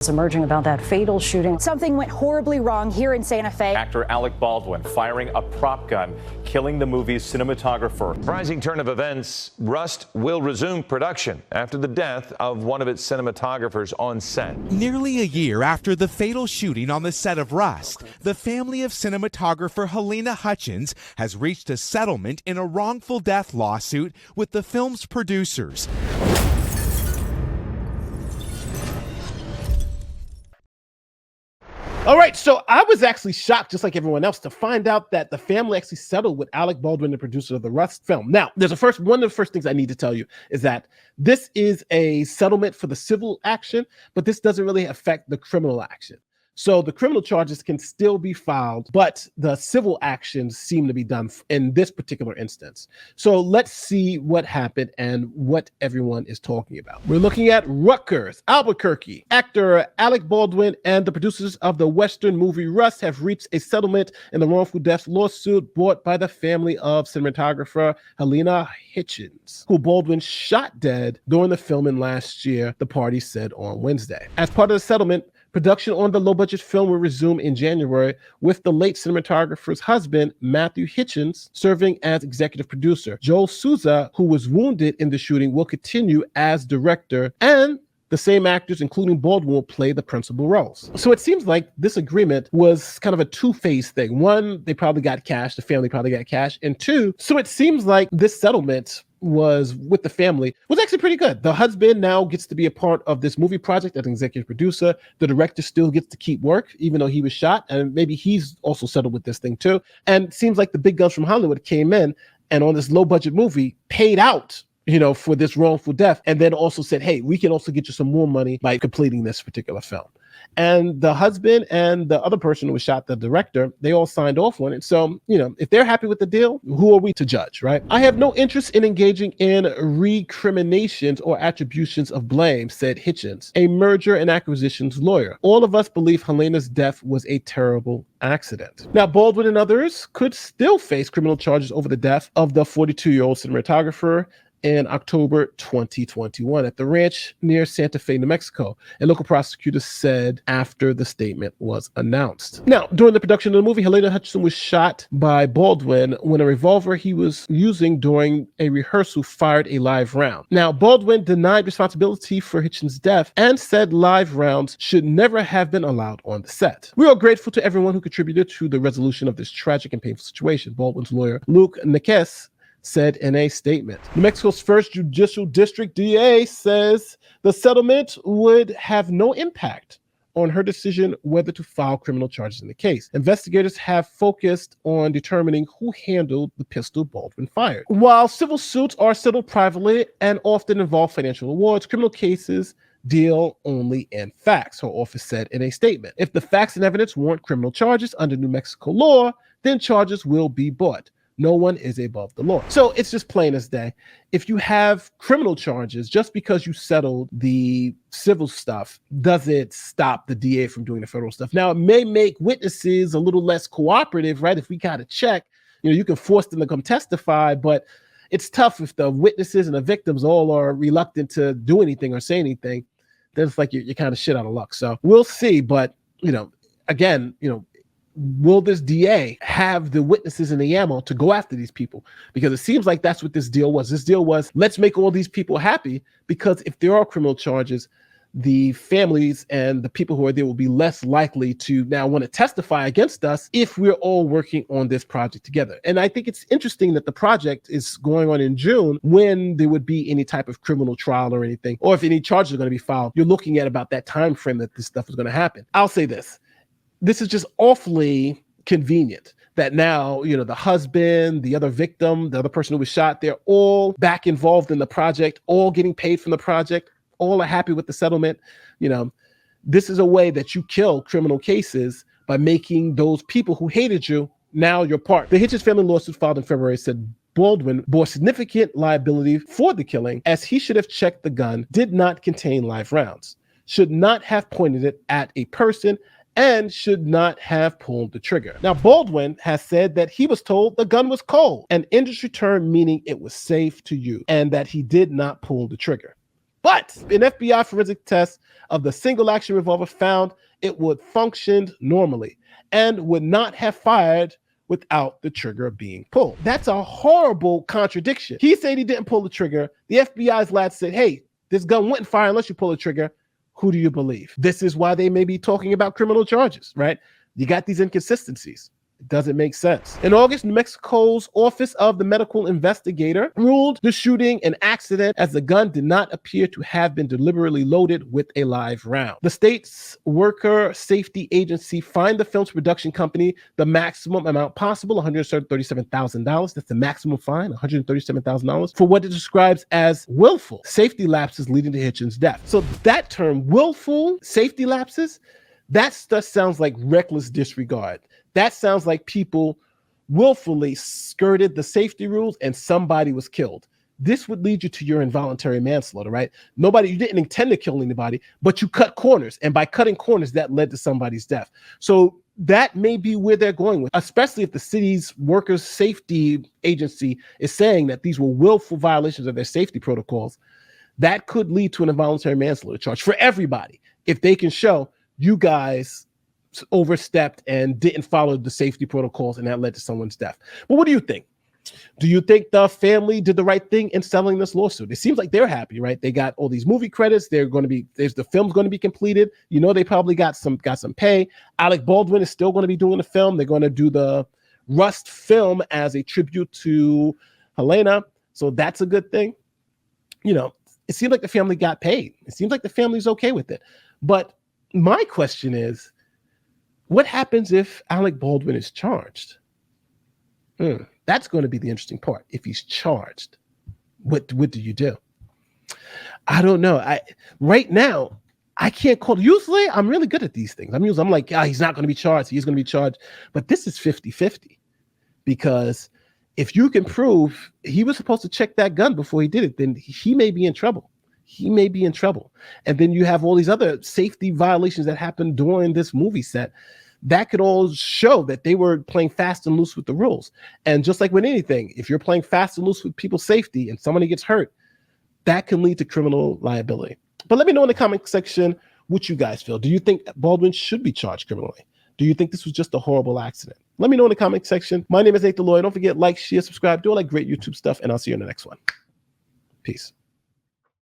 It's emerging about that fatal shooting. Something went horribly wrong here in Santa Fe. Actor Alec Baldwin firing a prop gun, killing the movie's cinematographer. Surprising turn of events, Rust will resume production after the death of one of its cinematographers on set. Nearly a year after the fatal shooting on the set of Rust, the family of cinematographer Halyna Hutchins has reached a settlement in a wrongful death lawsuit with the film's producers. All right, so I was actually shocked, just like everyone else, to find out that the family actually settled with Alec Baldwin, the producer of the Rust film. Now, one of the first things I need to tell you is that this is a settlement for the civil action, but this doesn't really affect the criminal action. So the criminal charges can still be filed, but the civil actions seem to be done in this particular instance. So let's see what happened and what everyone is talking about. We're looking at Rutgers, Albuquerque. Actor Alec Baldwin and the producers of the Western movie Rust have reached a settlement in the wrongful death lawsuit brought by the family of cinematographer Halyna Hutchins, who Baldwin shot dead during the filming last year, the party said on Wednesday. As part of the settlement, production on the low-budget film will resume in January, with the late cinematographer's husband, Matthew Hutchins, serving as executive producer. Joel Souza, who was wounded in the shooting, will continue as director, and the same actors, including Baldwin, will play the principal roles. So it seems like this agreement was kind of a two-phase thing. One, they probably got cash, the family probably got cash, and two, so it seems like this settlement was with the family was actually pretty good. The husband now gets to be a part of this movie project as an executive producer. The director still gets to keep work, even though he was shot, and maybe he's also settled with this thing too. And it seems like the big guns from Hollywood came in and on this low budget movie paid out, for this wrongful death, and then also said, hey, we can also get you some more money by completing this particular film. And the husband and the other person who was shot, the director, they all signed off on it. So, if they're happy with the deal, who are we to judge, right? I have no interest in engaging in recriminations or attributions of blame, said Hutchins, a merger and acquisitions lawyer. All of us believe Halyna's death was a terrible accident. Now, Baldwin and others could still face criminal charges over the death of the 42-year-old cinematographer in October 2021 at the ranch near Santa Fe, New Mexico, a local prosecutor said after the statement was announced. Now, during the production of the movie, Halyna Hutchins was shot by Baldwin when a revolver he was using during a rehearsal fired a live round. Now, Baldwin denied responsibility for Hutchins' death and said live rounds should never have been allowed on the set. We are grateful to everyone who contributed to the resolution of this tragic and painful situation, Baldwin's lawyer, Luke Nekes, said in a statement. New Mexico's first judicial district DA says the settlement would have no impact on her decision whether to file criminal charges in the case. Investigators have focused on determining who handled the pistol Baldwin fired. While civil suits are settled privately and often involve financial awards, criminal cases deal only in facts, her office said in a statement. If the facts and evidence warrant criminal charges under New Mexico law, then charges will be brought. No one is above the law. So it's just plain as day. If you have criminal charges, just because you settled the civil stuff, doesn't stop the DA from doing the federal stuff. Now, it may make witnesses a little less cooperative, right? If we got to check, you can force them to come testify, but it's tough if the witnesses and the victims all are reluctant to do anything or say anything. Then it's like you're kind of shit out of luck. So we'll see. But, again, will this DA have the witnesses and the ammo to go after these people? Because it seems like that's what this deal was. This deal was, let's make all these people happy, because if there are criminal charges, the families and the people who are there will be less likely to now want to testify against us if we're all working on this project together. And I think it's interesting that the project is going on in June, when there would be any type of criminal trial or anything, or if any charges are going to be filed. You're looking at about that time frame that this stuff is going to happen. I'll say this. This is just awfully convenient that now, the husband, the other victim, the other person who was shot, they're all back involved in the project, all getting paid from the project, all are happy with the settlement. This is a way that you kill criminal cases, by making those people who hated you now your part. The Hutchins family lawsuit filed in February said Baldwin bore significant liability for the killing, as he should have checked the gun did not contain live rounds, should not have pointed it at a person, and should not have pulled the trigger. Now, Baldwin has said that he was told the gun was cold, an industry term meaning it was safe to use, and that he did not pull the trigger. But an FBI forensic test of the single action revolver found it would function normally and would not have fired without the trigger being pulled. That's a horrible contradiction. He said he didn't pull the trigger. The FBI's lad said, hey, this gun wouldn't fire unless you pull the trigger. Who do you believe? This is why they may be talking about criminal charges, right? You got these inconsistencies. It doesn't make sense. In August, New Mexico's Office of the Medical Investigator ruled the shooting an accident as the gun did not appear to have been deliberately loaded with a live round. The state's Worker Safety Agency fined the film's production company the maximum amount possible, $137,000. That's the maximum fine, $137,000, for what it describes as willful safety lapses leading to Hutchins' death. So that term, willful safety lapses, that stuff sounds like reckless disregard. That sounds like people willfully skirted the safety rules and somebody was killed. This would lead you to your involuntary manslaughter, right? You didn't intend to kill anybody, but you cut corners. And by cutting corners, that led to somebody's death. So that may be where they're going with, especially if the city's Workers Safety Agency is saying that these were willful violations of their safety protocols. That could lead to an involuntary manslaughter charge for everybody if they can show you guys overstepped and didn't follow the safety protocols and that led to someone's death. But what do you think? Do you think the family did the right thing in settling this lawsuit? It seems like they're happy, right? They got all these movie credits. The film's going to be completed. You know, they probably got some pay. Alec Baldwin is still going to be doing the film. They're going to do the Rust film as a tribute to Halyna. So that's a good thing. You know, it seems like the family got paid. It seems like the family's okay with it. But my question is, what happens if Alec Baldwin is charged? That's going to be the interesting part. If he's charged, what do you do? I don't know. Right now, I can't call. Usually, I'm really good at these things. I'm like, he's not going to be charged. He's going to be charged. But this is 50-50. Because if you can prove he was supposed to check that gun before he did it, then he may be in trouble. He may be in trouble. And then you have all these other safety violations that happened during this movie set that could all show that they were playing fast and loose with the rules. And just like with anything, if you're playing fast and loose with people's safety and somebody gets hurt, that can lead to criminal liability. But let me know in the comment section what you guys feel. Do you think Baldwin should be charged criminally? Do you think this was just a horrible accident? Let me know in the comment section. My name is Nathan Lloyd. Don't forget, like, share, subscribe, do all that great YouTube stuff, and I'll see you in the next one. Peace.